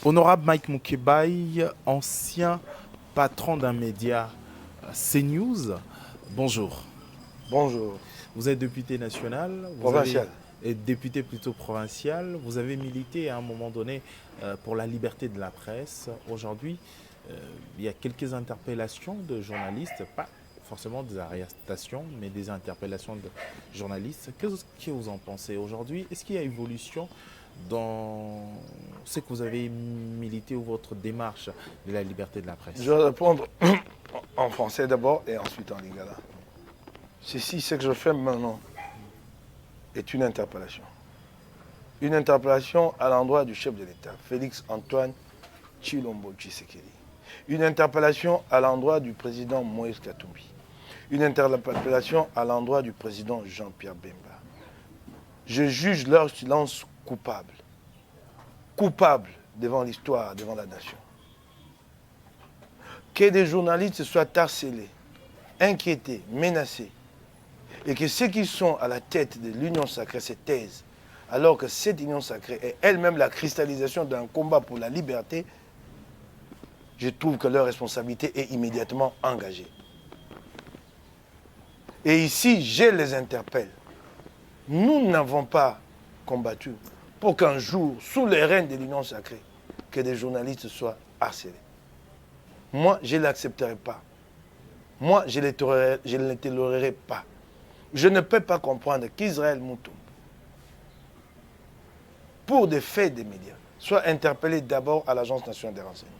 Honorable Mike Mukebai, ancien patron d'un média CNews, bonjour. Bonjour. Vous êtes député national, Provincial. député plutôt provincial, vous avez milité à un moment donné pour la liberté de la presse. Aujourd'hui, il y a quelques interpellations de journalistes, pas forcément des arrestations, mais des interpellations de journalistes. Qu'est-ce que vous en pensez aujourd'hui? Est-ce qu'il y a évolution dans ce que vous avez milité ou votre démarche de la liberté de la presse? Je vais répondre en français d'abord et ensuite en lingala. Ceci, ce que je fais maintenant, est une interpellation. Une interpellation à l'endroit du chef de l'État, Félix Antoine Tshilombo Tshisekedi. Une interpellation à l'endroit du président Moïse Katumbi. Une interpellation à l'endroit du président Jean-Pierre Bemba. Je juge leur silence coupable. Coupable devant l'histoire, devant la nation. Que des journalistes soient harcelés, inquiétés, menacés, et que ceux qui sont à la tête de l'Union sacrée se taisent, alors que cette Union sacrée est elle-même la cristallisation d'un combat pour la liberté, je trouve que leur responsabilité est immédiatement engagée. Et ici, je les interpelle. Nous n'avons pas combattu pour qu'un jour, sous les règnes de l'Union sacrée, que des journalistes soient harcelés. Moi, je ne l'accepterai pas. Moi, je ne le tolérerai pas. Je ne peux pas comprendre qu'Israël Moutoum, pour des faits des médias, soit interpellé d'abord à l'Agence nationale des renseignements.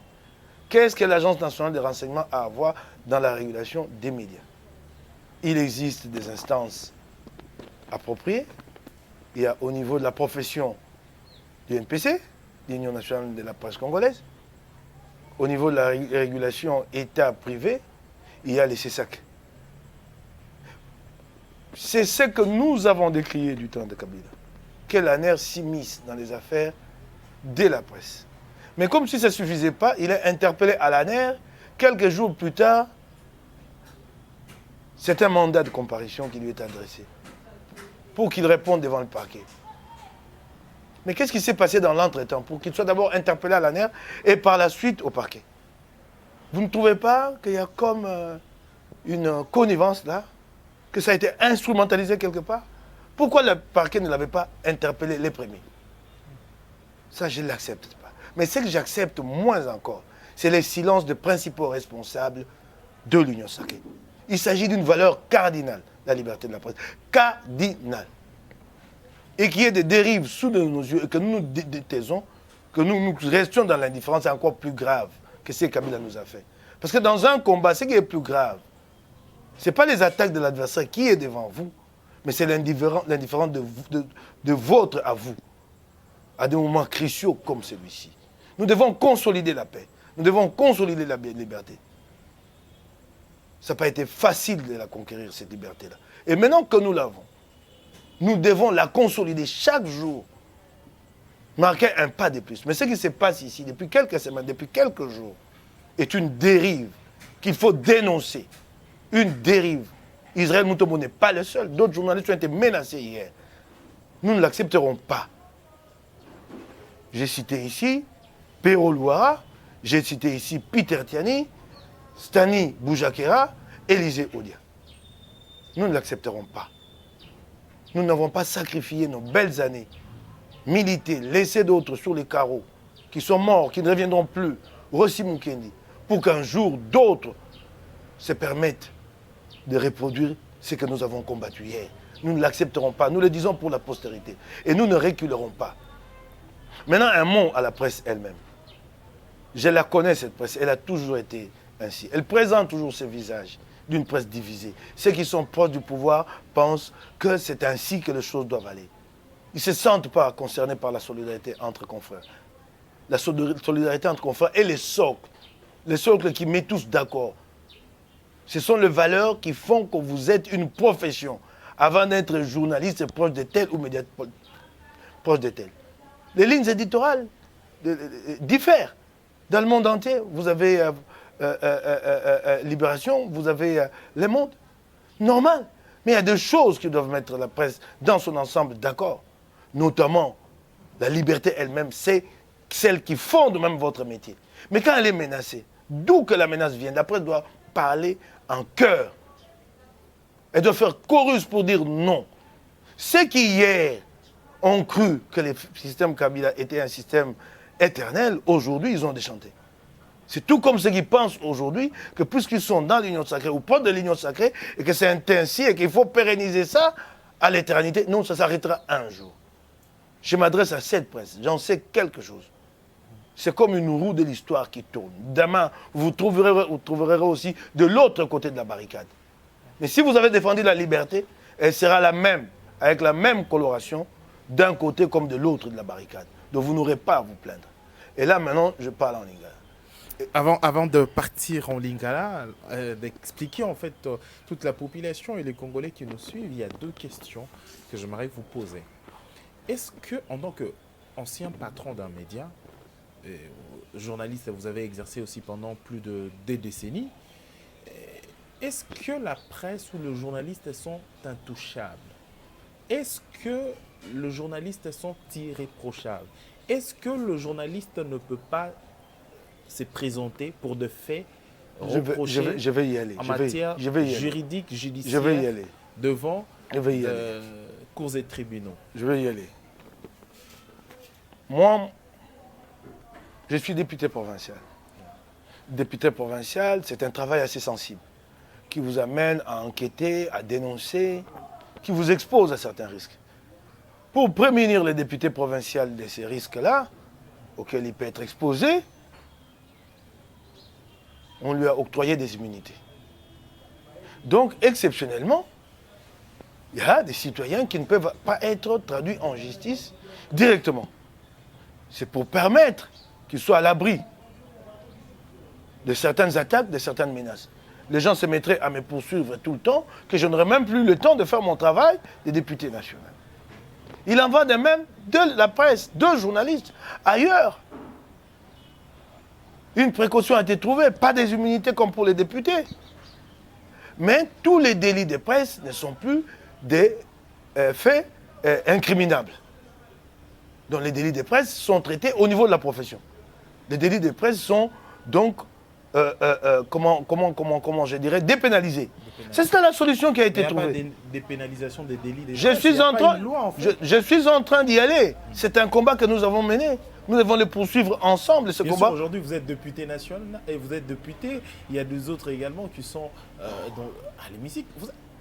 Qu'est-ce que l'Agence nationale des renseignements a à voir dans la régulation des médias? Il existe des instances appropriées. Il y a au niveau de la profession du NPC, l'Union nationale de la presse congolaise. Au niveau de la régulation État-privé, il y a les CESAC. C'est ce que nous avons décrié du temps de Kabila. Que l'ANER s'immisce dans les affaires de la presse. Mais comme si ça ne suffisait pas, il est interpellé à l'ANER. Quelques jours plus tard, c'est un mandat de comparution qui lui est adressé pour qu'il réponde devant le parquet. Mais qu'est-ce qui s'est passé dans l'entretemps pour qu'il soit d'abord interpellé à l'ANER et par la suite au parquet? Vous ne trouvez pas qu'il y a comme une connivence là? Que ça a été instrumentalisé quelque part? Pourquoi le parquet ne l'avait pas interpellé les premiers? Ça, je ne l'accepte pas. Mais ce que j'accepte moins encore, c'est les silences de principaux responsables de l'Union sacrée. Il s'agit d'une valeur cardinale, la liberté de la presse. Cardinale. Et qu'il y ait des dérives sous nos yeux et que nous nous taisons, que nous restions dans l'indifférence, c'est encore plus grave que ce que Kabila nous a fait. Parce que dans un combat, ce qui est plus grave, ce n'est pas les attaques de l'adversaire qui est devant vous, mais c'est l'indifférence de votre à vous, à des moments cruciaux comme celui-ci. Nous devons consolider la paix. Nous devons consolider la liberté. Ça n'a pas été facile de la conquérir, cette liberté-là. Et maintenant que nous l'avons, nous devons la consolider chaque jour, marquer un pas de plus. Mais ce qui se passe ici, depuis quelques semaines, depuis quelques jours, est une dérive qu'il faut dénoncer. Une dérive. Israël Moutoumbo n'est pas le seul. D'autres journalistes ont été menacés hier. Nous ne l'accepterons pas. J'ai cité ici Pero Louara, j'ai cité ici Peter Tiani, Stani Boujakera, Élisée Odia. Nous ne l'accepterons pas. Nous n'avons pas sacrifié nos belles années, milité, laissé d'autres sur les carreaux, qui sont morts, qui ne reviendront plus, Rossi Mukendi, pour qu'un jour d'autres se permettent de reproduire ce que nous avons combattu hier. Nous ne l'accepterons pas. Nous le disons pour la postérité. Et nous ne reculerons pas. Maintenant, un mot à la presse elle-même. Je la connais, cette presse. Elle a toujours été ainsi. Elle présente toujours ce visage d'une presse divisée. Ceux qui sont proches du pouvoir pensent que c'est ainsi que les choses doivent aller. Ils ne se sentent pas concernés par la solidarité entre confrères. La solidarité entre confrères est le socle qui met tous d'accord. Ce sont les valeurs qui font que vous êtes une profession. Avant d'être journaliste proche de tel ou média proche de tel. Les lignes éditoriales diffèrent. Dans le monde entier, vous avez Libération, vous avez Le Monde. Normal. Mais il y a des choses qui doivent mettre la presse dans son ensemble d'accord. Notamment, la liberté elle-même, c'est celles qui fondent même votre métier. Mais quand elle est menacée, d'où que la menace vient, la presse doit parler en chœur. Elle doit faire chorus pour dire non. Ceux qui hier ont cru que le système Kabila était un système éternel, aujourd'hui ils ont déchanté. C'est tout comme ceux qui pensent aujourd'hui que puisqu'ils sont dans l'union sacrée ou pas de l'union sacrée, et que c'est ainsi et qu'il faut pérenniser ça à l'éternité, non, ça s'arrêtera un jour. Je m'adresse à cette presse, j'en sais quelque chose. C'est comme une roue de l'histoire qui tourne. Demain, vous trouverez aussi de l'autre côté de la barricade. Mais si vous avez défendu la liberté, elle sera la même, avec la même coloration, d'un côté comme de l'autre de la barricade. Donc vous n'aurez pas à vous plaindre. Et là, maintenant, je parle en lingala. Avant de partir en lingala, d'expliquer en fait toute la population et les Congolais qui nous suivent, il y a deux questions que j'aimerais vous poser. Est-ce que, en tant qu'ancien patron d'un média, journaliste, vous avez exercé aussi pendant plus de 2 décennies, est-ce que la presse ou le journaliste sont intouchables? Est-ce que le journaliste sont irréprochables? Est-ce que le journaliste ne peut pas se présenter pour de faits reprochés je vais y aller. en matière juridique, judiciaire, je vais y aller. devant les cours et tribunaux? Je vais y aller. Moi, je suis député provincial. Député provincial, c'est un travail assez sensible qui vous amène à enquêter, à dénoncer, qui vous expose à certains risques. Pour prémunir les députés provinciaux de ces risques-là, auxquels il peut être exposé, on lui a octroyé des immunités. Donc, exceptionnellement, il y a des citoyens qui ne peuvent pas être traduits en justice directement. C'est pour permettre qu'ils soient à l'abri de certaines attaques, de certaines menaces. Les gens se mettraient à me poursuivre tout le temps, que je n'aurais même plus le temps de faire mon travail de député national. Il en va de même de la presse, de journalistes, ailleurs. Une précaution a été trouvée, pas des immunités comme pour les députés. Mais tous les délits de presse ne sont plus des faits incriminables. Donc les délits de presse sont traités au niveau de la profession. Les délits de presse sont donc, je dirais, dépénalisés. C'est ça la solution qui a été trouvée. Il n'y a pas de dépénalisation des délits de presse. Je suis en train d'y aller. C'est un combat que nous avons mené. Nous devons le poursuivre ensemble, ce combat. Aujourd'hui, vous êtes député national et vous êtes député. Il y a deux autres également qui sont à l'hémicycle.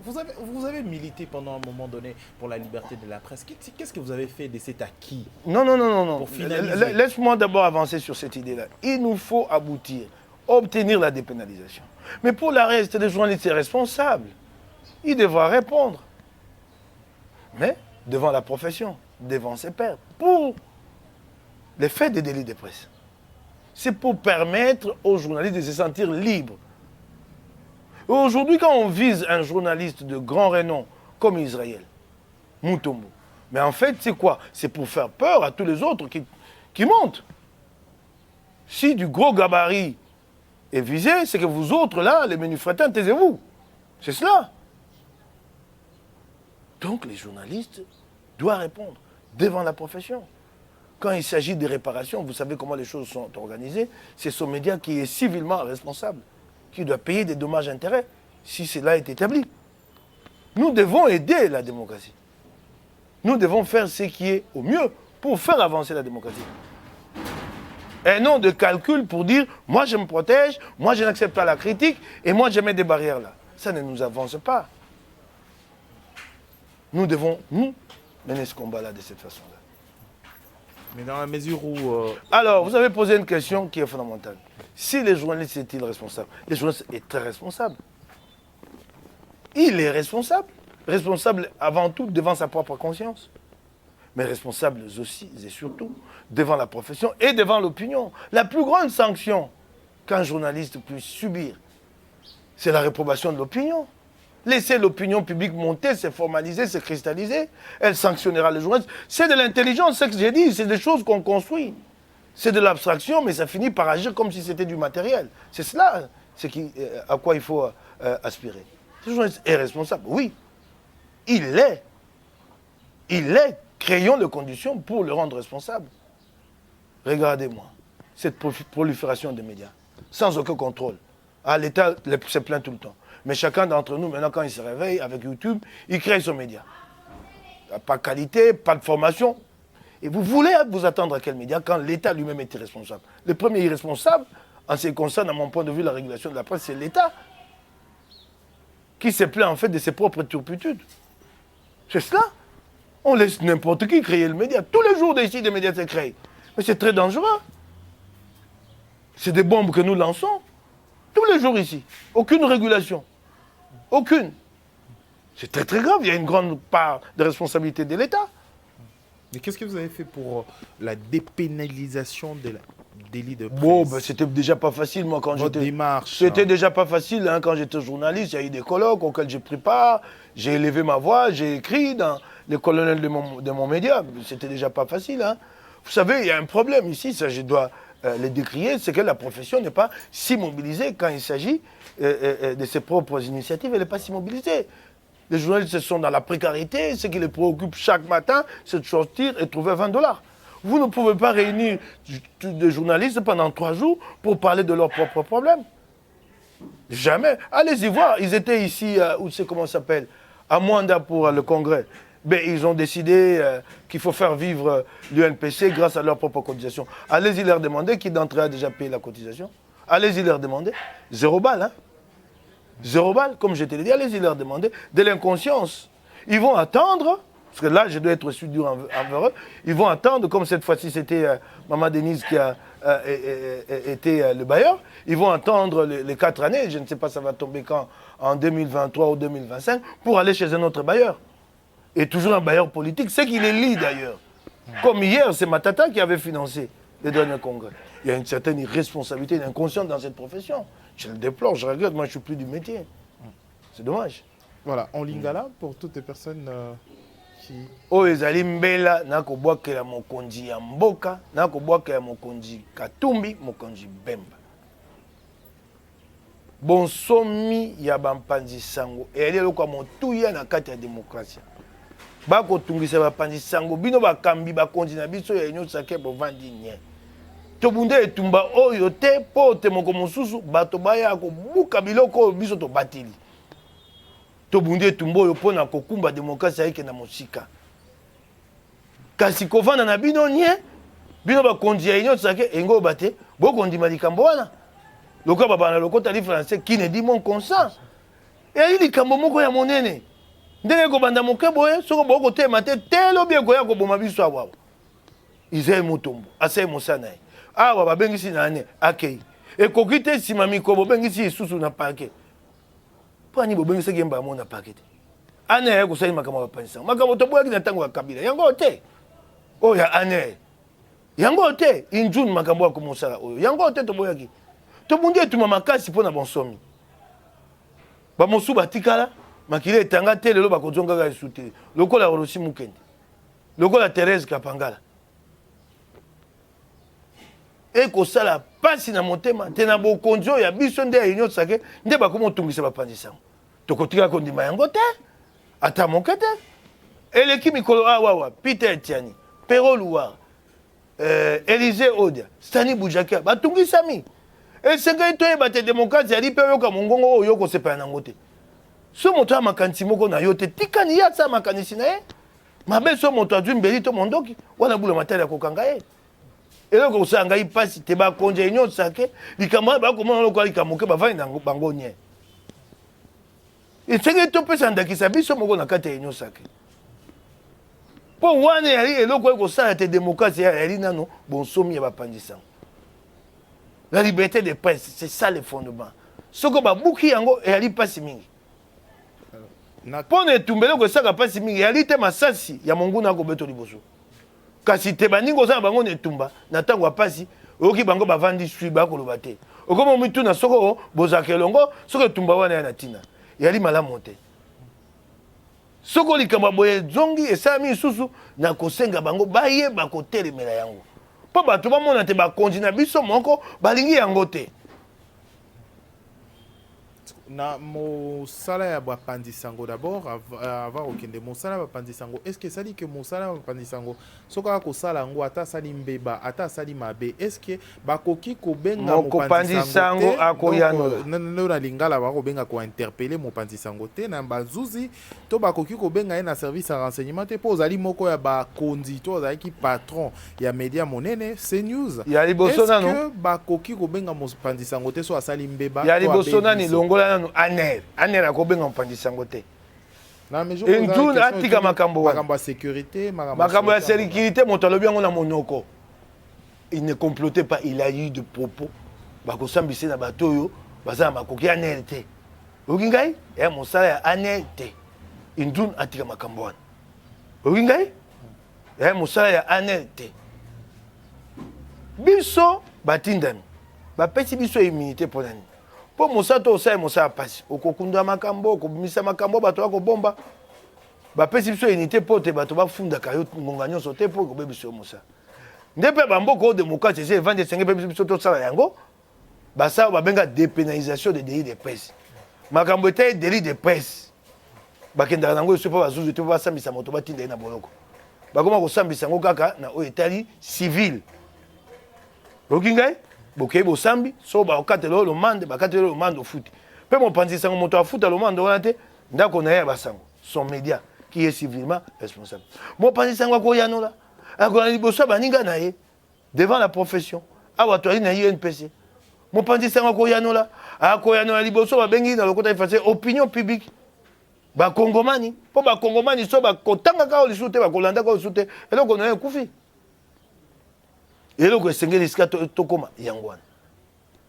Vous avez milité pendant un moment donné pour la liberté de la presse. Qu'est-ce que vous avez fait de cet acquis? Non. Pour finaliser. Laisse-moi d'abord avancer sur cette idée-là. Il nous faut aboutir, obtenir la dépénalisation. Mais pour le reste, les journalistes sont responsables. Ils devront répondre. Mais devant la profession, devant ses pairs, pour les faits des délits de presse. C'est pour permettre aux journalistes de se sentir libres. Aujourd'hui, quand on vise un journaliste de grand renom comme Israël, Mutombo, mais en fait, c'est quoi? C'est pour faire peur à tous les autres qui montent. Si du gros gabarit est visé, c'est que vous autres, là, les menus frétins, taisez-vous. C'est cela. Donc, les journalistes doivent répondre devant la profession. Quand il s'agit de réparations, vous savez comment les choses sont organisées, c'est ce média qui est civilement responsable, qui doit payer des dommages-intérêts, si cela est établi. Nous devons aider la démocratie. Nous devons faire ce qui est au mieux pour faire avancer la démocratie. Et non de calcul pour dire, moi je me protège, moi je n'accepte pas la critique, et moi je mets des barrières là. Ça ne nous avance pas. Nous devons, mener ce combat-là de cette façon-là. Mais dans la mesure où... Alors, vous avez posé une question qui est fondamentale. Si les journalistes sont-ils responsables? Les journalistes sont très responsables. Il est responsable. Responsable avant tout devant sa propre conscience. Mais responsable aussi et surtout devant la profession et devant l'opinion. La plus grande sanction qu'un journaliste puisse subir, c'est la réprobation de l'opinion. Laissez l'opinion publique monter, se formaliser, se cristalliser. Elle sanctionnera les journalistes. C'est de l'intelligence, c'est ce que j'ai dit. C'est des choses qu'on construit. C'est de l'abstraction, mais ça finit par agir comme si c'était du matériel. C'est cela à quoi il faut aspirer. Ce journaliste est responsable. Oui, il l'est. Il l'est. Créons les conditions pour le rendre responsable. Regardez-moi, cette prolifération des médias, sans aucun contrôle. L'État se plaint tout le temps. Mais chacun d'entre nous, maintenant, quand il se réveille avec YouTube, il crée son média. Pas de qualité, pas de formation. Et vous voulez vous attendre à quel média quand l'État lui-même est irresponsable? Le premier irresponsable, en ce qui concerne, à mon point de vue, la régulation de la presse, c'est l'État qui se plaint en fait de ses propres turpitudes. C'est cela. On laisse n'importe qui créer le média. Tous les jours d'ici, des médias se créent. Mais c'est très dangereux. C'est des bombes que nous lançons. Tous les jours ici. Aucune régulation. Aucune. C'est très très grave. Il y a une grande part de responsabilité de l'État. Mais qu'est-ce que vous avez fait pour la dépénalisation des délits de presse? Bon, ben, c'était déjà pas facile, moi, quand Votre j'étais... démarche. C'était déjà pas facile, hein, quand j'étais journaliste. Il y a eu des colloques auxquels j'ai pris part. J'ai élevé ma voix, j'ai écrit dans les colonels de mon média. C'était déjà pas facile. Hein. Vous savez, il y a un problème ici, ça je dois le décrier, c'est que la profession n'est pas si mobilisée quand il s'agit de ses propres initiatives. Elle n'est pas si mobilisée. Les journalistes sont dans la précarité. Ce qui les préoccupe chaque matin, c'est de sortir et trouver 20 $. Vous ne pouvez pas réunir des journalistes pendant 3 jours pour parler de leurs propres problèmes. Jamais. Allez-y voir. Ils étaient ici, où c'est comment ça s'appelle, à Mwanda pour le congrès. Ben, ils ont décidé qu'il faut faire vivre l'UNPC grâce à leur propre cotisation. Allez-y leur demander qui d'entre eux a déjà payé la cotisation. Allez-y leur demander. 0 balles, hein. 0 balles, comme je te l'ai dit, allez-y leur demander. De l'inconscience. Ils vont attendre, parce que là, je dois être aussi dur envers eux, ils vont attendre, comme cette fois-ci, c'était Maman Denise qui a été le bailleur, ils vont attendre les 4 années, je ne sais pas ça va tomber quand, en 2023 ou 2025, pour aller chez un autre bailleur. Et toujours un bailleur politique, c'est qu'il est lit d'ailleurs. Comme hier, c'est Matata qui avait financé le dernier congrès. Il y a une certaine irresponsabilité, une inconscience dans cette profession. Je le déplore, je regrette, moi je ne suis plus du métier. C'est dommage. Voilà, en lingala, pour toutes les personnes qui... Oh, ezali mbela, nakobwakela mokonzi ya mboka, nakobwakela mokonzi Katumbi, mokonzi Bemba. Bonsomi ya bampanzi sango, eyali eloko ya motuya na kati ya demokrasia. Bakotungisa bapanzi sango, bino bakambi bakonzi na biso ya Union Sacrée bovandi nye. Tobunde etumba oyo te po te moko mosusu bato baya kobuka biloko oyo biso tobatili. Tobunde etumba oyo pona kokumba demokrasia yake na mosika. Kasi kovanda na bino nye, bino bakonzi ya Union Sacrée engo bate, bokondima likambo wana. Loka babana lokota li français qui ne dit mon consent. Et likambo moko ya monene. Ndenge ko banda moke boye, soko boko te mate telo bien ko ya ko boma biso awa. Isaïe Mutombo, Asaï Moussanaï. Ah, wa bengisi na ane, akei. E kokite si mami ko bengisi isusu na parquet. Pani bo bengisi gemba mo na parquet. Ane ya ko sai makama ba panisa. Makama to boya kina tango kabila. Yango te. Oh ya ane. Yango te, injun makambo ko mosala oyo. Yango te to boya ki. To bundi etuma makasi pona bonsomi. Ba mosu batikala, makile etanga te lelo ba kozonga ga esute. Lokola Orosi Mukende. Lokola Thérèse Kapangala. Et que ça la passe na motema te na bokonzi ya biso nde ya Union Sacrée nde bakoma tungisa bapanzi sango tokotika kondima yango te ata moke te eleki mikolo awawa Peter Etiani Pero Louar Élisée Odia Stani Boujakia batungisami esengai toyeba te démocratie ali mpe oyoka mongongo oyo okosepela nango te so moto ya makanisi moko na yo te tikani ya sa makanisi na ye mabe so moto azwi mbeli to mondoki wana bula matali ya kokanga ye. Et là, quand ça a passé, tu vas conduire une sacrée, les camarades, comment on va les camoufler, bah, va dans Bangonien. Et c'est que tu peux s'en qui s'habille sur mon carte union sacrée. Pour one et là, quand ça a été démocratie, elle dit non, bon, sommet va pas dire ça. La liberté de presse, c'est ça le fondement. Ce que va boucler en gros, elle dit pas si mingi. Pour ne tomber là, que ça va pas si mingi, elle dit te massasi, il y a mon goût n'a qu'au béton liboso. Kasi te baningo za bango netumba na tango apasi oki bango bavandi sui ba koloba te okomo mitu na soko bozakelongo soko tumba wana ya natina yali malamu te soko likamba boye zongi esami susu na kosenga bango baye bakotelemela yango po bato bamona te bakonzi na biso moko balingi yango te na mosala ya bapandisango d'abord avant okende mosala bapandisango est-ce que ça dit que mosala bapandisango soka kosala yango ata sali mbeba ata sali mabe est-ce que bakoki kobenga mopandisango akoyanola na lingala bakobenga ko interpeller mopandisango te na bazuzi to bakoki kobenga ye na service ya renseignement te po ozali moko ya bakonzi to ozali ki patron ya media monene CNews ya liboso nano est-ce que bakoki kobenga mopandisango te so asali mbeba ya liboso nani longola aner akobenga mopandisango te entune atika makambo ya sécurité makambo ya sécurité moto alobi yango na monoko il ne complotait pas il a eu de propos bakosambisa na bato oyo baza na makoki aner te oki ngai ya mosala ya aner te entune atika makambo wana oki ngai ya mosala ya aner te biso batindami bapesi biso immunité mpo nani po mosala to osala mosala pasi okokunda makambo okobimisa makambo bato bakobomba bapesi biso unité mpo te bato bafundaka yo ngonga nyonso te mpo ekobe biso yo mosala nde mpe bamboka oyo démocratie eza evandi esenge mpe biso tosala yango basala babenga dépénalisation de délit de presse makambo etali délit de presse bakendaka nango eso mpo bazuzu te mpo basambisa moto batinda ye na boloko bakoma kosambisa yango kaka na oyo etali civile oki ngai bokei bosambi so bakatela oyo lomande bakatela oyo lomande ofuti mpe mopanzi sango moto afuta lomande wana te ndako na ye ya basango son média qui est civilement responsable mopanzi sango akoyanola akoyana liboso ya baninga na ye devant la profession awa toali na UNPC mopanzi sango akoyanola liboso babengi na lokota efase opinion publique bakongomani mpo bakongomani so bakotangaka oyo lisu te bakolandaka oyo lisu te eloko na ye ekufi eloko esengeli esika tokoma yango wana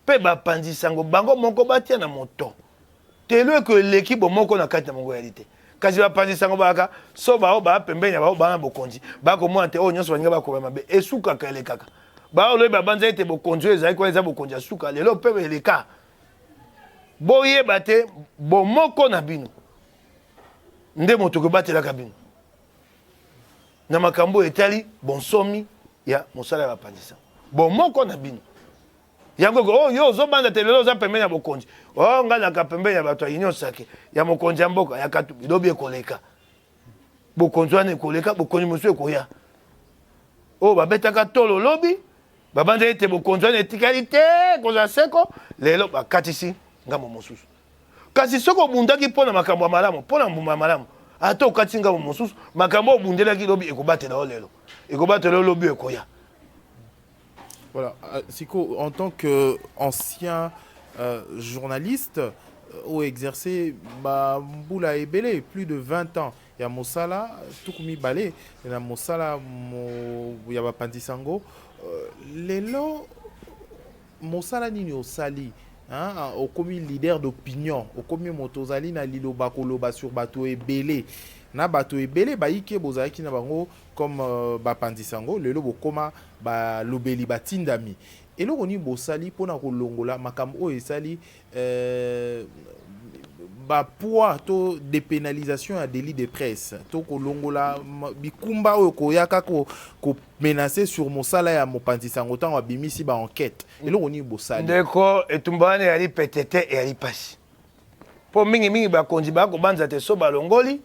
mpe bapanzisango bango moko batia na moto telo eko eleki bomoko na kati na mongo yali te kasi bapanzisango baka so bao baa pembeni ya bao bana bokonzi bakomona te oyo nyonso baninga bakoma mabe esukaka elekaka bao loyi babanza ete bokonzi oyo ezali kwa eza bokonzi ya suka lelo mpe eleka boyeba te bomoko na bino nde moto kobatelaka bino na makambo etali bonsomi ya mosala ya bapanzisango bomoko na bino yango ko yo ozobanda te lelo oza pembeni ya bokonzi nganaka pembeni ya bato ya union sake ya mokonzi ya mboka ya katu bilobi ekoleka bokonzi wana ekoleka bokonzi mosusu ekoya oyo babetaka tolo lobi babanza ete bokonzi wana etikali te kozala seko lelo bakatisi ngambo mosusu kasi soki obundaki mpo na makambo ya malamu mpo na mbuma ya malamu ata okatisi ngambo mosusu makambo obundelaki lobi ekobatela o lelo ekobatela o lobi ekoya. Voilà, Siko, en tant qu'ancien journaliste, ou exercé Mboula Ebele, plus de 20 ans, il y a Mosala, Toukoumi Balé, il y a Mosala, il y a Pandisango, Lelo, Mosala Nini Osali, au commis leader d'opinion, au commis Motozali, na Lilo Bakoloba sur Bato Ebele. Na bato ebele baike bozalaki na bango comme bapandisango lelo bokoma ba lobeli batindami eloko ni bosali pona kolongola makambo oyo esali ba poids to dépénalisation ya délit de presse to kolongola bikumba oyo koyaka ko menacer sur mosala ya mopandisango tango abimisi ba enquête eloko ni bosali ndeko etumbane yali petete e yali pasi po mingi bakonzi bakobanza te so balongoli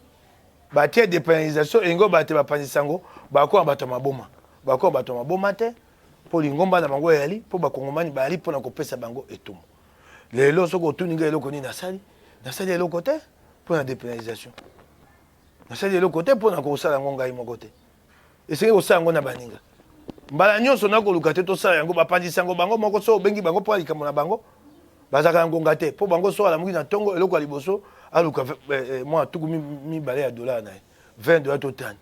batie dépénalisation engo bate bapanzisango bakoa bato maboma te po lingomba na bango yali po bakongomani bali pona kopesa bango etumu lelo soko tuninga eloko ni nasali eloko te pona dépénalisation nasali eloko te pona kosala ngo ngai moko te esenge kosala ngo na baninga mbala nyonso nakoluka te tosala yango bapanzisango bango moko so obengi bango po likambo na bango bazaka ngonga te po bango so ala muki na tongo eloko liboso aluka moi tuku mibale ya dollar na 20 dollars total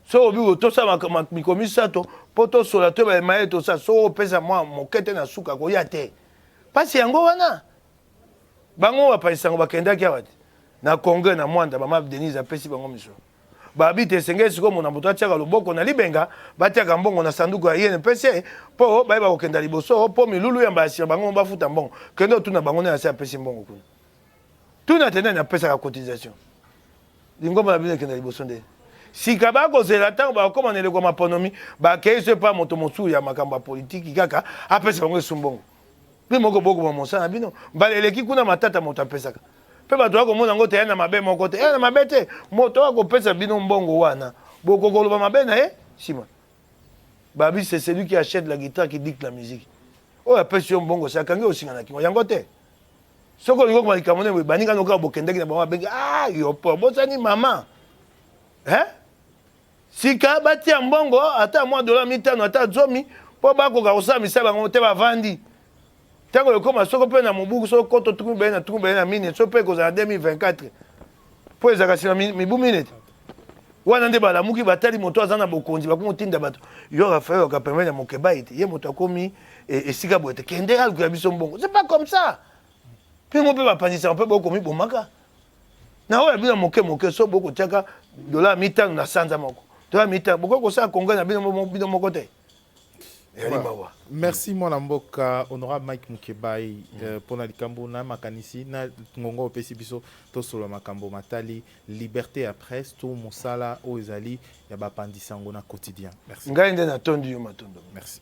so obi tosala mikomi sato po tosola to baemaye tosala so opesa moi mokete na suka koya te pasi yango wana bango bapanzisango bakendaki awa te na congrès na mwanda bama Denise apesi bango misolo babi te esengeli sikoyo mona moto atiaka loboko na libenga batiaka mbongo na sanduku ya INPC mpo bayeba kokenda liboso mpo milulu ya mbasi bango bafuta mbongo kende otuna bango nde nasi apesi mbongo kuna tuna te nani apesaka cotisation lingomba na bino ekenda liboso nde sika bakozela ntango bakokoma na eleko maponomi bakei so epa moto mosusu ya makambo ya politiki kaka apesa bango esu mbongo Bi moko boko ba mosala bino. Baleleki kuna matata moto apesaka. Pe bato bakomona ngo te ya na mabe moko te. Ya na mabe te. Moto akopesa bino mbongo wana. Boko koloba mabe na Simon. Babi c'est celui qui achète la guitare qui dicte la musique. Oh apesi yo mbongo ça kangi osinga na kingo. Yango te. Soko lingo kwa likamone we baninga noka bokendeki na bango bengi yo po bosani mama. Sika batia mbongo ata mwa dola mitano ata zomi po bakoka kosala misala bango te bavandi. Tango lekoma soko pe na mobuku soko koto tukumbe na mine so pe kozala 2024. Po ezaka sima mibu minute. Wana nde balamuki batali moto aza na bokonzi bakomotinda bato. Yo Raphaël okapembe na mokeba ite ye moto akomi esika boete kende aluku ya biso mbongo. C'est pas comme ça. Pe mo pe bapanisa pe bokomi bomaka. Na oya bino moke so boko tiaka dola mitano na sanza moko. Dola mitano boko kosala konga na bino moko te. Merci mon amboka honorable Mike Mukebai pour la likambo na makanisi na ngongo opesi biso to solo makambo matali liberté à presse to mosala o ezali ya bapandisango na quotidien. Merci. Ngai nde na tondi yo matondo. Merci.